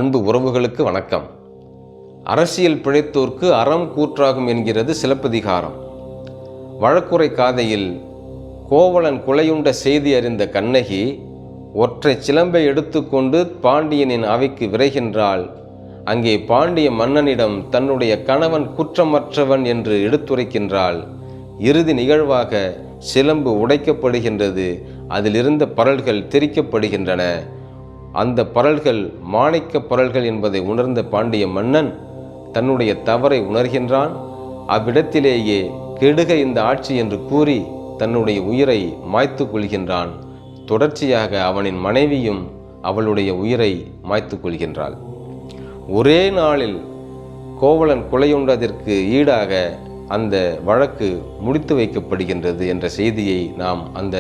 அன்பு உறவுகளுக்கு வணக்கம். அரசியல் பிழைத்தோர்க்கு அறம் கூற்றாகும் என்கிறது சிலப்பதிகாரம். வழக்குரை காதையில் கோவலன் கொலையுண்ட செய்தி அறிந்த கண்ணகி ஒற்றை சிலம்பை எடுத்துக்கொண்டு பாண்டியனின் அவைக்கு விரைகின்றாள். அங்கே பாண்டிய மன்னனிடம் தன்னுடைய கணவன் குற்றமற்றவன் என்று எடுத்துரைக்கின்றாள். இறுதி நிகழ்வாக சிலம்பு உடைக்கப்படுகின்றது. அதிலிருந்த பரல்கள் தெரிக்கப்படுகின்றன. அந்த பரல்கள் மாணிக்க பரல்கள் என்பதை உணர்ந்த பாண்டிய மன்னன் தன்னுடைய தவறை உணர்கின்றான். அவ்விடத்திலேயே கெடுக இந்த ஆட்சி என்று கூறி தன்னுடைய உயிரை மாய்த்து கொள்கின்றான். தொடர்ச்சியாக அவனின் மனைவியும் அவளுடைய உயிரை மாய்த்து கொள்கின்றாள். ஒரே நாளில் கோவலன் கொலையுண்டதற்கு ஈடாக அந்த வழக்கு முடித்து வைக்கப்படுகின்றது என்ற செய்தியை நாம் அந்த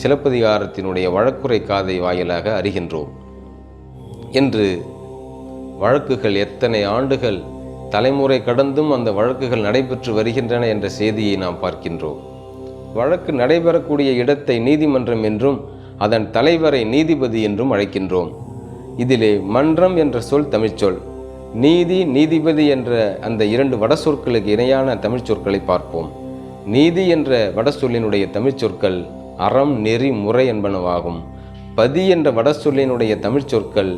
சிலப்பதிகாரத்தினுடைய வழக்குரை காதை வாயிலாக அறிகின்றோம். என்று வழக்குகள் எத்தனை ஆண்டுகள் தலைமுறை கடந்தும் அந்த வழக்குகள் நடைபெற்று வருகின்றன என்ற செய்தியை நாம் பார்க்கின்றோம். வழக்கு நடைபெறக்கூடிய இடத்தை நீதிமன்றம் என்றும் அதன் தலைவரை நீதிபதி என்றும் அழைக்கின்றோம். இதிலே மன்றம் என்ற சொல் தமிழ்ச்சொல், நீதி நீதிபதி என்ற அந்த இரண்டு வட சொற்களுக்கு இணையான தமிழ் சொற்களை பார்ப்போம். நீதி என்ற வட சொல்லினுடைய தமிழ் சொற்கள் அறம் நெறி முறை என்பனவாகும். பதி என்ற வட சொல்லினுடைய தமிழ் சொற்கள்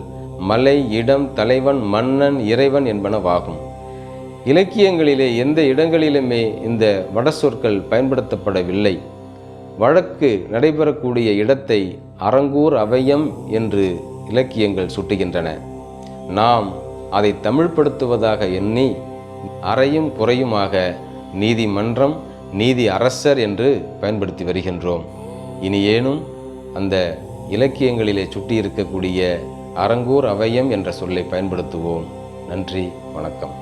மலை இடம் தலைவன் மன்னன் இறைவன் என்பனவாகும். இலக்கியங்களிலே எந்த இடங்களிலுமே இந்த வட சொற்கள் பயன்படுத்தப்படவில்லை. வழக்கு நடைபெறக்கூடிய இடத்தை அரங்கூர் அவையம் என்று இலக்கியங்கள் சுட்டுகின்றன. நாம் அதை தமிழ்படுத்துவதாக எண்ணி அறையும் குறையுமாக நீதிமன்றம் நீதி அரசர் என்று பயன்படுத்தி வருகின்றோம். இனியேனும் அந்த இலக்கியங்களிலே சுட்டி இருக்கக்கூடிய அரங்கூர் அவையம் என்ற சொல்லை பயன்படுத்துவோம். நன்றி, வணக்கம்.